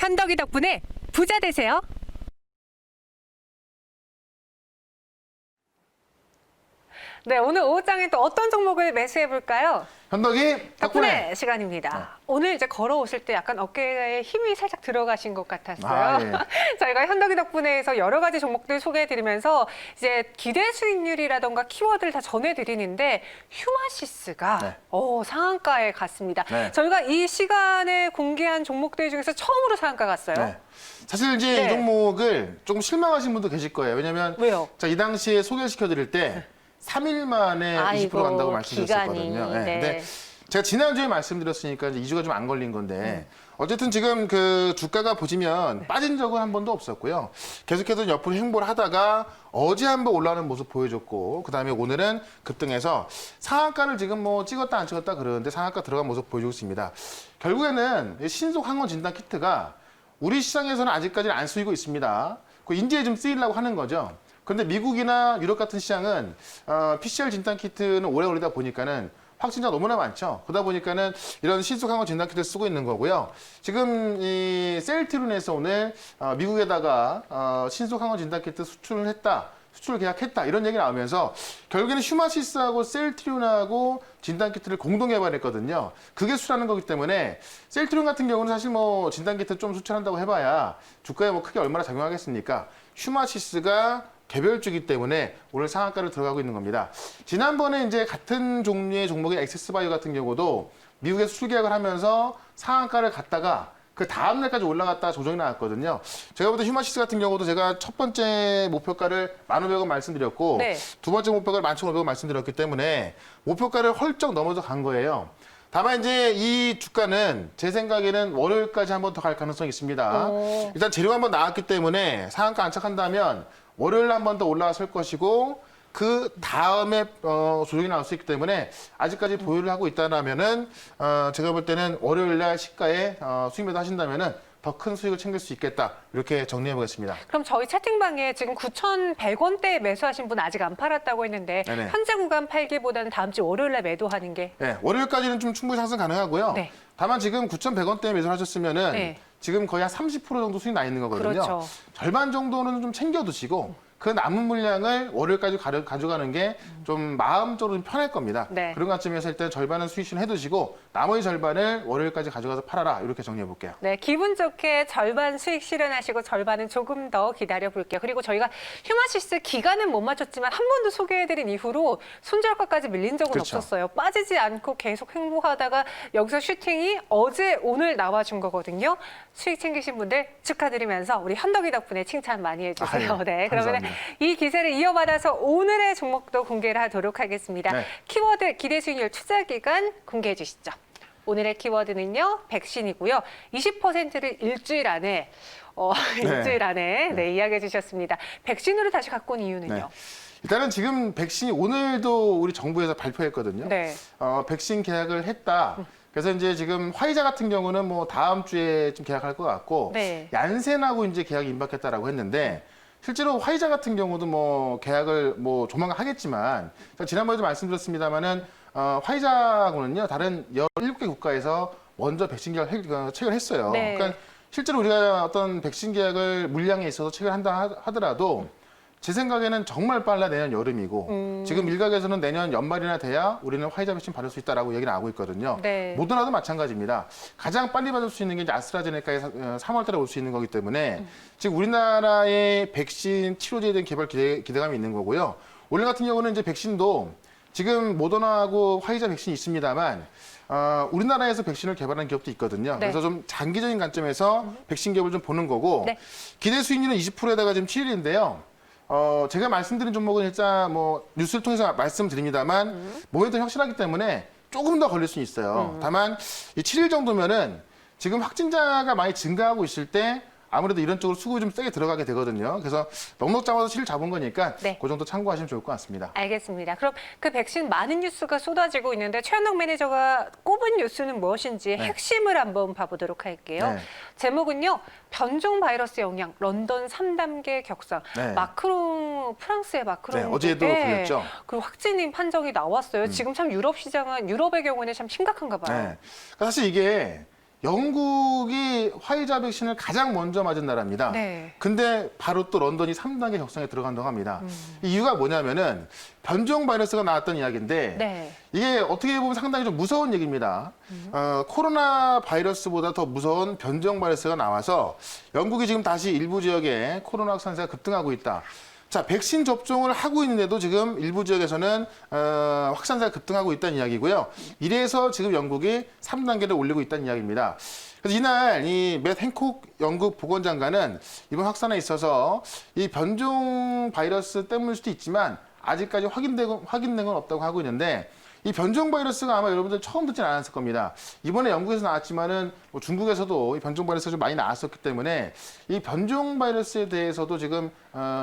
현덕이 덕분에 부자 되세요. 네, 오늘 오후장에 또 어떤 종목을 매수해 볼까요? 현덕이 덕분에 시간입니다. 오늘 이제 걸어오실 때 약간 어깨에 힘이 살짝 들어가신 것 같았어요. 아, 예. 저희가 현덕이 덕분에에서 여러 가지 종목들 소개해드리면서 이제 기대 수익률이라던가 키워드를 다 전해드리는데 휴마시스가 네. 상한가에 갔습니다. 네. 저희가 이 시간에 공개한 종목들 중에서 처음으로 상한가 갔어요. 네. 사실 이제 네. 이 종목을 조금 실망하신 분도 계실 거예요. 왜냐면 왜요? 이 당시에 소개시켜드릴 때 3일 만에 20% 간다고 말씀드렸었거든요. 기간이, 네. 네. 근데 제가 지난주에 말씀드렸으니까 이제 2주가 좀 안 걸린 건데 어쨌든 지금 그 주가가 보시면 빠진 적은 한 번도 없었고요. 계속해서 옆으로 행보를 하다가 어제 한번 올라오는 모습 보여줬고 그다음에 오늘은 급등해서 상한가를 지금 뭐 찍었다 안 찍었다 그러는데 상한가 들어간 모습 보여주고 있습니다. 결국에는 신속 항원 진단 키트가 우리 시장에서는 아직까지는 안 쓰이고 있습니다. 그 인지에 좀 쓰이려고 하는 거죠. 그런데 미국이나 유럽 같은 시장은 PCR 진단 키트는 오래 걸리다 보니까는 확진자가 너무나 많죠. 그러다 보니까는 이런 신속 항원 진단 키트를 쓰고 있는 거고요. 지금 이 셀트리온에서 오늘 미국에다가 신속 항원 진단 키트 수출을 했다. 수출 계약했다 이런 얘기 나오면서 결국에는 휴마시스하고 셀트리온하고 진단키트를 공동 개발했거든요. 그게 수라는 거기 때문에 셀트리온 같은 경우는 사실 뭐 진단키트 좀 수출한다고 해봐야 주가에 뭐 크게 얼마나 작용하겠습니까? 휴마시스가 개별주기 때문에 오늘 상한가를 들어가고 있는 겁니다. 지난번에 이제 같은 종류의 종목의 엑세스바이오 같은 경우도 미국에 수출 계약을 하면서 상한가를 갔다가 그 다음 날까지 올라갔다가 조정이 나왔거든요. 제가 볼 때 휴마시스 같은 경우도 제가 첫 번째 목표가를 1,500원 말씀드렸고 네. 두 번째 목표가를 11,500원 말씀드렸기 때문에 목표가를 헐쩍 넘어서 간 거예요. 다만 이제 이 주가는 제 생각에는 월요일까지 한 번 더 갈 가능성이 있습니다. 일단 재료가 한번 나왔기 때문에 상한가 안착한다면 월요일 한 번 더 올라설 것이고 그 다음에 조정이 나올 수 있기 때문에 아직까지 보유를 하고 있다라면은 제가 볼 때는 월요일 날 시가에 수익 매도 하신다면은 더 큰 수익을 챙길 수 있겠다 이렇게 정리해 보겠습니다. 그럼 저희 채팅방에 지금 9,100원대에 매수하신 분 아직 안 팔았다고 했는데 네네. 현재 구간 팔기보다는 다음 주 월요일에 매도하는 게 네, 월요일까지는 좀 충분히 상승 가능하고요. 네. 다만 지금 9,100원대에 매수를 하셨으면은 네. 지금 거의 한 30% 정도 수익 나 있는 거거든요. 그렇죠. 절반 정도는 좀 챙겨두시고 그 남은 물량을 월요일까지 가져가는 게 좀 마음적으로 좀 편할 겁니다. 네. 그런 관점에서 일단 절반은 수익 실현 해두시고 나머지 절반을 월요일까지 가져가서 팔아라 이렇게 정리해 볼게요. 네, 기분 좋게 절반 수익 실현하시고 절반은 조금 더 기다려 볼게요. 그리고 저희가 휴마시스 기간은 못 맞췄지만 한 번도 소개해드린 이후로 손절가까지 밀린 적은 그렇죠. 없었어요. 빠지지 않고 계속 행보하다가 여기서 슈팅이 어제 오늘 나와준 거거든요. 수익 챙기신 분들 축하드리면서 우리 현덕이 덕분에 칭찬 많이 해주세요. 아, 예. 네, 그러면 감사합니다. 이 기세를 이어받아서 오늘의 종목도 공개를 하도록 하겠습니다. 네. 키워드 기대 수익률 투자 기간 공개해 주시죠. 오늘의 키워드는요, 백신이고요. 20%를 일주일 안에, 일주일 안에 이야기해 주셨습니다. 백신으로 다시 갖고 온 이유는요? 네. 일단은 지금 백신이 오늘도 우리 정부에서 발표했거든요. 네. 백신 계약을 했다. 그래서 이제 지금 화이자 같은 경우는 뭐 다음 주에 좀 계약할 것 같고 네. 얀센하고 이제 계약이 임박했다라고 했는데 실제로 화이자 같은 경우도 뭐 계약을 뭐 조만간 하겠지만 지난번에도 말씀드렸습니다만은 화이자하고는요 다른 17개 국가에서 먼저 백신 계약을 체결했어요. 네. 그러니까 실제로 우리가 어떤 백신 계약을 물량에 있어서 체결한다 하더라도 제 생각에는 정말 빨라 내년 여름이고 지금 일각에서는 내년 연말이나 돼야 우리는 화이자 백신 받을 수 있다라고 얘기를 하고 있거든요. 네. 모더나도 마찬가지입니다. 가장 빨리 받을 수 있는 게 이제 아스트라제네카에 3월 달에 올 수 있는 거기 때문에 지금 우리나라의 백신 치료제에 대한 개발 기대감이 있는 거고요. 오늘 같은 경우는 이제 백신도 지금 모더나하고 화이자 백신이 있습니다만 우리나라에서 백신을 개발한 기업도 있거든요. 네. 그래서 좀 장기적인 관점에서 백신 기업을 좀 보는 거고 네. 기대 수익률은 20%에다가 지금 7일인데요. 제가 말씀드린 종목은 일단 뭐 뉴스를 통해서 말씀드립니다만 모멘텀이 확실하기 때문에 조금 더 걸릴 수 있어요. 다만 이 7일 정도면은 지금 확진자가 많이 증가하고 있을 때 아무래도 이런 쪽으로 수급이 좀 세게 들어가게 되거든요. 그래서 넉넉 잡아서 실을 잡은 거니까 네. 그 정도 참고하시면 좋을 것 같습니다. 알겠습니다. 그럼 그 백신 많은 뉴스가 쏟아지고 있는데 최현덕 매니저가 꼽은 뉴스는 무엇인지 핵심을 한번 봐보도록 할게요. 네. 제목은요. 변종 바이러스 영향, 런던 3단계 격상. 네. 마크롱, 프랑스의 마크롱. 네, 어제도 돌렸죠. 그 확진인 판정이 나왔어요. 지금 참 유럽 시장은, 유럽의 경우는 참 심각한가 봐요. 네. 그러니까 사실 이게 영국이 화이자 백신을 가장 먼저 맞은 나라입니다. 네. 근데 바로 또 런던이 3단계 격상에 들어간다고 합니다. 이 이유가 뭐냐면은 변종 바이러스가 나왔던 이야기인데 네. 이게 어떻게 보면 상당히 좀 무서운 얘기입니다. 코로나 바이러스보다 더 무서운 변종 바이러스가 나와서 영국이 지금 다시 일부 지역에 코로나 확산세가 급등하고 있다. 자, 백신 접종을 하고 있는데도 지금 일부 지역에서는 확산세가 급등하고 있다는 이야기고요. 이래서 지금 영국이 3단계를 올리고 있다는 이야기입니다. 그래서 이날 이 맷 행콕 영국 보건장관은 이번 확산에 있어서 이 변종 바이러스 때문일 수도 있지만 아직까지 확인된 건 없다고 하고 있는데 이 변종 바이러스가 아마 여러분들 처음 듣진 않았을 겁니다. 이번에 영국에서 나왔지만은 뭐 중국에서도 이 변종 바이러스가 좀 많이 나왔었기 때문에 이 변종 바이러스에 대해서도 지금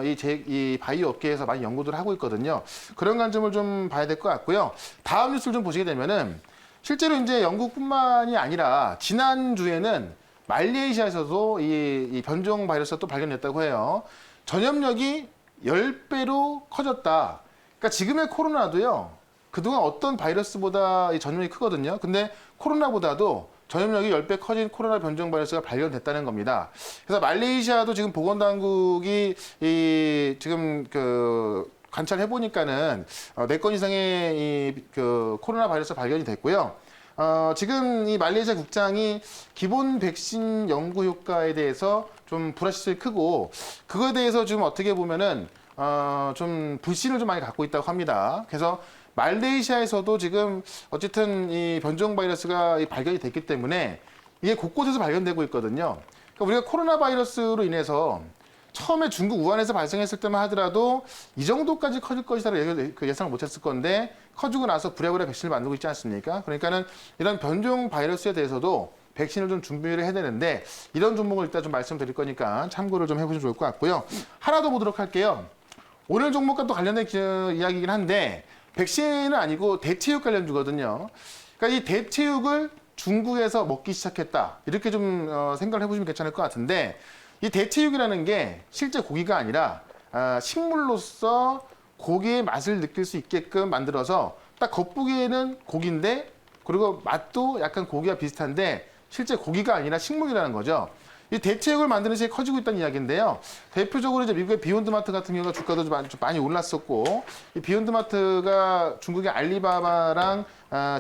이 바이오 업계에서 많이 연구를 하고 있거든요. 그런 관점을 좀 봐야 될 것 같고요. 다음 뉴스를 좀 보시게 되면은 실제로 이제 영국뿐만이 아니라 지난주에는 말레이시아에서도 이 변종 바이러스가 또 발견됐다고 해요. 전염력이 10배로 커졌다. 그러니까 지금의 코로나도요. 그동안 어떤 바이러스보다 이 전염력이 크거든요. 근데 코로나보다도 전염력이 10배 커진 코로나 변종 바이러스가 발견됐다는 겁니다. 그래서 말레이시아도 지금 보건당국이 지금 관찰해 보니까는 4건 이상의 코로나 바이러스 발견이 됐고요. 지금 이 말레이시아 국장이 기본 백신 연구 효과에 대해서 좀 불확실성이 크고 그거에 대해서 지금 어떻게 보면은 좀 불신을 좀 많이 갖고 있다고 합니다. 그래서 말레이시아에서도 지금 어쨌든 이 변종 바이러스가 발견이 됐기 때문에 이게 곳곳에서 발견되고 있거든요. 그러니까 우리가 코로나 바이러스로 인해서 처음에 중국 우한에서 발생했을 때만 하더라도 이 정도까지 커질 것이라고 예상을 못했을 건데 커지고 나서 부랴부랴 백신을 만들고 있지 않습니까? 그러니까는 이런 변종 바이러스에 대해서도 백신을 좀 준비를 해야 되는데 이런 종목을 일단 좀 말씀드릴 거니까 참고를 좀 해보시면 좋을 것 같고요. 하나 더 보도록 할게요. 오늘 종목과 또 관련된 이야기이긴 한데 백신은 아니고 대체육 관련주거든요. 그러니까 이 대체육을 중국에서 먹기 시작했다. 이렇게 좀 생각을 해보시면 괜찮을 것 같은데 이 대체육이라는 게 실제 고기가 아니라 식물로서 고기의 맛을 느낄 수 있게끔 만들어서 딱 겉보기에는 고기인데 그리고 맛도 약간 고기와 비슷한데 실제 고기가 아니라 식물이라는 거죠. 이 대체육을 만드는 시장이 커지고 있다는 이야기인데요. 대표적으로 이제 미국의 비욘드마트 같은 경우가 주가도 좀 많이 올랐었고, 이 비욘드마트가 중국의 알리바바랑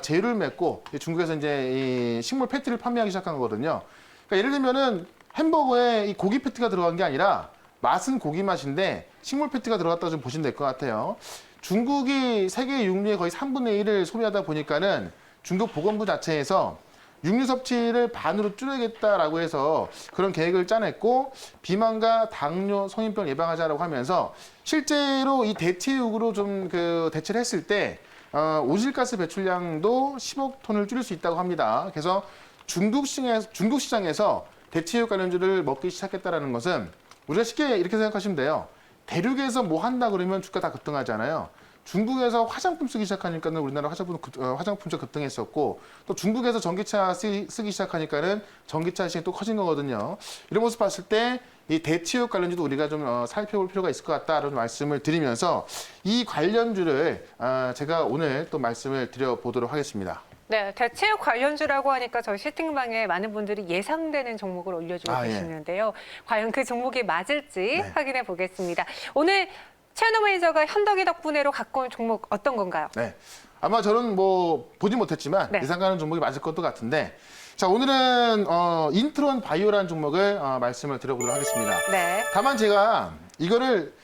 제휴를 맺고 중국에서 이제 이 식물 패티를 판매하기 시작한 거거든요. 그러니까 예를 들면은 햄버거에 이 고기 패티가 들어간 게 아니라 맛은 고기 맛인데 식물 패티가 들어갔다고 좀 보시면 될 것 같아요. 중국이 세계 육류의 거의 3분의 1을 소비하다 보니까는 중국 보건부 자체에서 육류 섭취를 반으로 줄여야겠다라고 해서 그런 계획을 짜냈고 비만과 당뇨, 성인병을 예방하자라고 하면서 실제로 이 대체육으로 좀 대체를 했을 때 온실가스 배출량도 10억 톤을 줄일 수 있다고 합니다. 그래서 중국 시장에서 대체육 관련주를 먹기 시작했다라는 것은 우리가 쉽게 이렇게 생각하시면 돼요. 대륙에서 뭐 한다 그러면 주가 다 급등하잖아요. 중국에서 화장품 쓰기 시작하니까는 우리나라 화장품도 급등했었고 또 중국에서 전기차 쓰기 시작하니까는 전기차 시장이 또 커진 거거든요. 이런 모습 봤을 때 이 대체육 관련주도 우리가 좀 살펴볼 필요가 있을 것 같다라는 말씀을 드리면서 이 관련주를 제가 오늘 또 말씀을 드려보도록 하겠습니다. 네, 대체육 관련주라고 하니까 저희 채팅방에 많은 분들이 예상되는 종목을 올려주고 계시는데요. 과연 그 종목이 맞을지 확인해 보겠습니다. 오늘 최현우 매니저가 현덕이 덕분에로 갖고 온 종목 어떤 건가요? 네, 아마 저는 뭐 보지 못했지만 예상 가는 종목이 맞을 것도 같은데 자 오늘은 인트론 바이오라는 종목을 말씀을 드려보도록 하겠습니다. 네. 다만 제가 이거를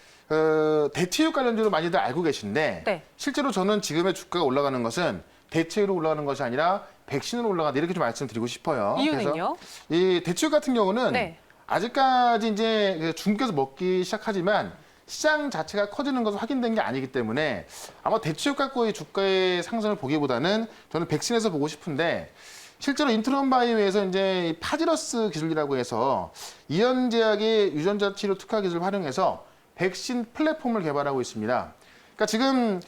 대체육 관련주로 많이들 알고 계신데 실제로 저는 지금의 주가가 올라가는 것은 대체로 올라가는 것이 아니라 백신으로 올라가다 이렇게 좀 말씀드리고 싶어요. 이유는요? 그래서 이 대체육 같은 경우는 아직까지 이제 중국에서 먹기 시작하지만 시장 자체가 커지는 것은 확인된 게 아니기 때문에 아마 대체육 갖고의 주가의 상승을 보기보다는 저는 백신에서 보고 싶은데 실제로 인트론 바이오에서 이제 이 파지러스 기술이라고 해서 이연제약의 유전자 치료 특화 기술을 활용해서 백신 플랫폼을 개발하고 있습니다. 그러니까 지금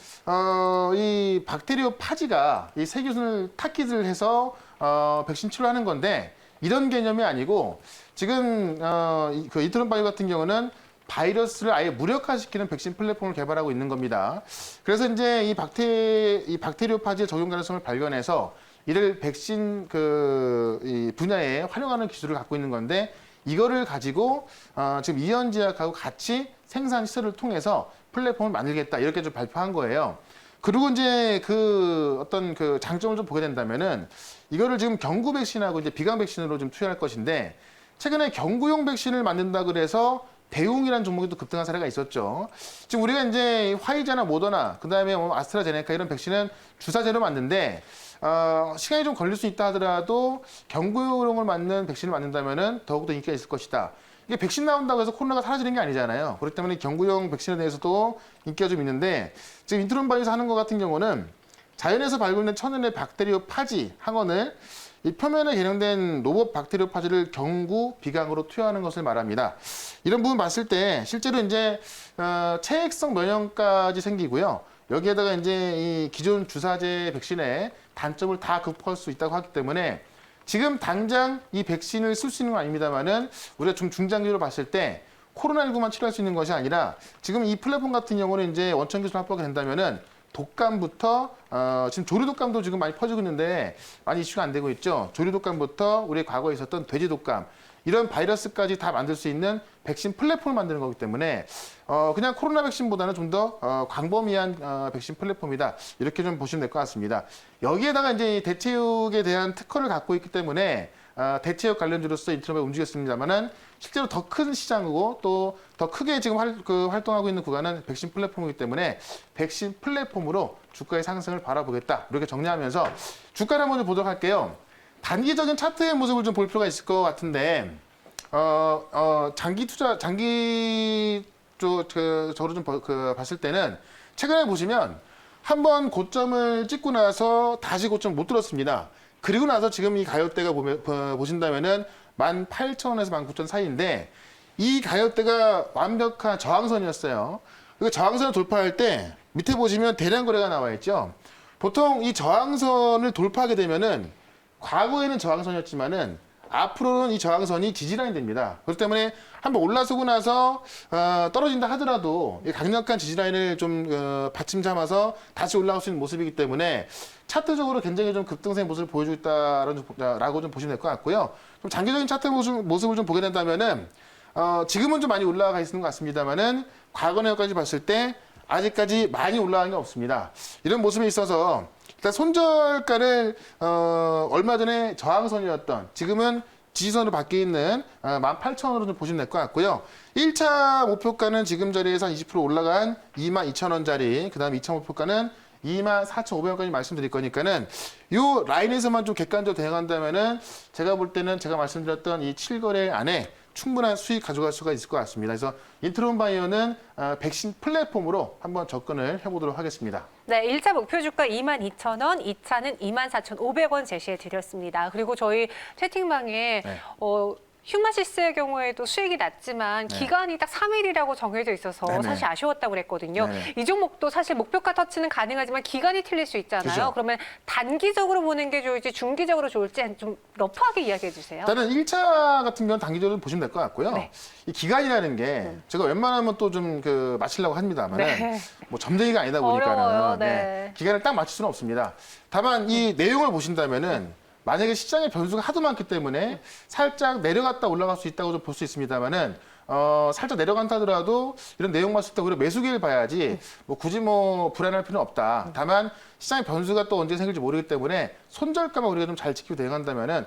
이 박테리오 파지가 이 세균을 타깃을 해서 백신 치료하는 건데 이런 개념이 아니고 지금 그 인트론 바이오 같은 경우는 바이러스를 아예 무력화시키는 백신 플랫폼을 개발하고 있는 겁니다. 그래서 이제 이 박테리오 파지의 적용 가능성을 발견해서 이를 백신 이 분야에 활용하는 기술을 갖고 있는 건데 이거를 가지고 지금 이현제약하고 같이 생산 시설을 통해서 플랫폼을 만들겠다 이렇게 좀 발표한 거예요. 그리고 이제 어떤 장점을 좀 보게 된다면은 이거를 지금 경구 백신하고 이제 비강 백신으로 좀 투여할 것인데 최근에 경구용 백신을 만든다 그래서 대웅이라는 종목이 또 급등한 사례가 있었죠. 지금 우리가 이제 화이자나 모더나 그다음에 아스트라제네카 이런 백신은 주사제로 만드는데 시간이 좀 걸릴 수 있다 하더라도 경구용을 맞는 백신을 만든다면은 더욱더 인기가 있을 것이다. 이게 백신 나온다고 해서 코로나가 사라지는 게 아니잖아요. 그렇기 때문에 경구용 백신에 대해서도 인기가 좀 있는데 지금 인트론바이오에서 하는 것 같은 경우는 자연에서 발굴된 천연의 박테리오 파지 항원을 이 표면에 개량된 로봇 박테리오 파지를 경구 비강으로 투여하는 것을 말합니다. 이런 부분 봤을 때 실제로 이제 체액성 면역까지 생기고요. 여기에다가 이제 이 기존 주사제 백신의 단점을 다 극복할 수 있다고 하기 때문에 지금 당장 이 백신을 쓸 수 있는 건 아닙니다만은 우리가 좀 중장기로 봤을 때 코로나19만 치료할 수 있는 것이 아니라 지금 이 플랫폼 같은 경우는 이제 원천 기술 확보가 된다면은 독감부터 지금 조류 독감도 지금 많이 퍼지고 있는데 많이 이슈가 안 되고 있죠. 조류 독감부터 우리 과거에 있었던 돼지 독감 이런 바이러스까지 다 만들 수 있는 백신 플랫폼을 만드는 거기 때문에 그냥 코로나 백신보다는 좀 더 광범위한 백신 플랫폼이다 이렇게 좀 보시면 될 것 같습니다. 여기에다가 이제 대체육에 대한 특허를 갖고 있기 때문에 대체육 관련주로서 인트로바이오 움직였습니다만은 실제로 더 큰 시장이고 또 더 크게 지금 활동하고 있는 구간은 백신 플랫폼이기 때문에 백신 플랫폼으로 주가의 상승을 바라보겠다 이렇게 정리하면서 주가를 한번 좀 보도록 할게요. 단기적인 차트의 모습을 좀 볼 필요가 있을 것 같은데 저로 좀 봤을 때는 최근에 보시면 한번 고점을 찍고 나서 다시 고점 못 들었습니다. 그리고 나서 지금 이 가격대가 보신다면은 18,000원에서 19,000원 사이인데 이 가격대가 완벽한 저항선이었어요. 그 저항선을 돌파할 때 밑에 보시면 대량 거래가 나와 있죠. 보통 이 저항선을 돌파하게 되면은 과거에는 저항선이었지만은 앞으로는 이 저항선이 지지라인이 됩니다. 그렇기 때문에 한번 올라서고 나서 떨어진다 하더라도 이 강력한 지지라인을 좀 받침 삼아서 다시 올라갈 수 있는 모습이기 때문에 차트적으로 굉장히 좀 급등세 모습을 보여주고 있다라고 좀 보시면 될 것 같고요. 좀 장기적인 차트 모습을 좀 보게 된다면은 지금은 좀 많이 올라가 있는 것 같습니다만은 과거 내역까지 봤을 때 아직까지 많이 올라간 게 없습니다. 이런 모습에 있어서 일단 손절가를 얼마 전에 저항선이었던 지금은 지지선으로 바뀌어 있는 18,000원으로 좀 보시면 될 것 같고요. 1차 목표가는 지금 자리에서 20% 올라간 22,000원짜리, 그 다음 2차 목표가는 24,500원까지 말씀드릴 거니까는 이 라인에서만 좀 객관적으로 대응한다면은 제가 볼 때는 제가 말씀드렸던 이 7거래 안에 충분한 수익 가져갈 수가 있을 것 같습니다. 그래서 인트론 바이오는 백신 플랫폼으로 한번 접근을 해보도록 하겠습니다. 네, 1차 목표 주가 22,000원, 2차는 24,500원 제시해 드렸습니다. 그리고 저희 채팅방에 네. 휴마시스의 경우에도 수익이 낮지만 네. 기간이 딱 3일이라고 정해져 있어서 네네. 사실 아쉬웠다고 그랬거든요. 네네. 이 종목도 사실 목표가 터치는 가능하지만 기간이 틀릴 수 있잖아요. 그죠. 그러면 단기적으로 보는 게 좋을지 중기적으로 좋을지 좀 러프하게 이야기해 주세요. 일단은 1차 같은 경우는 단기적으로 보시면 될 것 같고요. 네. 이 기간이라는 게 제가 웬만하면 또 좀 맞추려고 합니다만 네. 뭐 점쟁이가 아니다 보니까는 어려워요. 네. 기간을 딱 맞출 수는 없습니다. 다만 이 내용을 보신다면은 만약에 시장의 변수가 하도 많기 때문에 살짝 내려갔다 올라갈 수 있다고 좀 볼 수 있습니다만은 살짝 내려간다 하더라도 이런 내용 봤을 때 우리가 매수기를 봐야지 뭐 굳이 뭐 불안할 필요는 없다. 다만 시장의 변수가 또 언제 생길지 모르기 때문에 손절가만 우리가 좀 잘 지키고 대응한다면은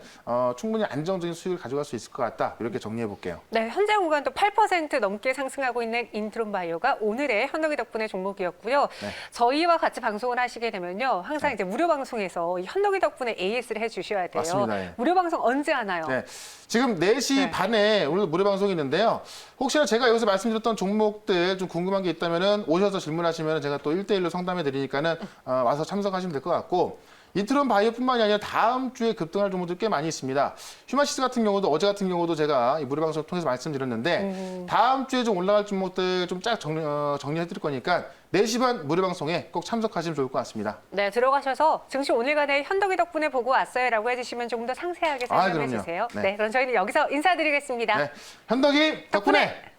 충분히 안정적인 수익을 가져갈 수 있을 것 같다. 이렇게 정리해 볼게요. 네, 현재 구간도 8% 넘게 상승하고 있는 인트론 바이오가 오늘의 현덕이 덕분의 종목이었고요. 네. 저희와 같이 방송을 하시게 되면요. 항상 네. 이제 무료 방송에서 이 현덕이 덕분에 AS를 해 주셔야 돼요. 맞습니다. 예. 무료 방송 언제 하나요? 네. 지금 4시 네. 반에 오늘 무료 방송이 있는데요. 혹시나 제가 여기서 말씀드렸던 종목들 좀 궁금한 게 있다면은 오셔서 질문하시면 제가 또 1대1로 상담해 드리니까는 와서 참석하시면 될 것 같고 인트론 바이오뿐만이 아니라 다음 주에 급등할 종목들 꽤 많이 있습니다. 휴마시스 같은 경우도 어제 같은 경우도 제가 이 무료 방송을 통해서 말씀드렸는데 다음 주에 좀 올라갈 종목들 좀 쫙 정리해 드릴 거니까 4시 반 무료 방송에 꼭 참석하시면 좋을 것 같습니다. 네, 들어가셔서 증시 오늘간의 현덕이 덕분에 보고 왔어요라고 해주시면 조금 더 상세하게 설명해 그럼요. 주세요. 네. 네, 그럼 저희는 여기서 인사드리겠습니다. 네. 현덕이 덕분에.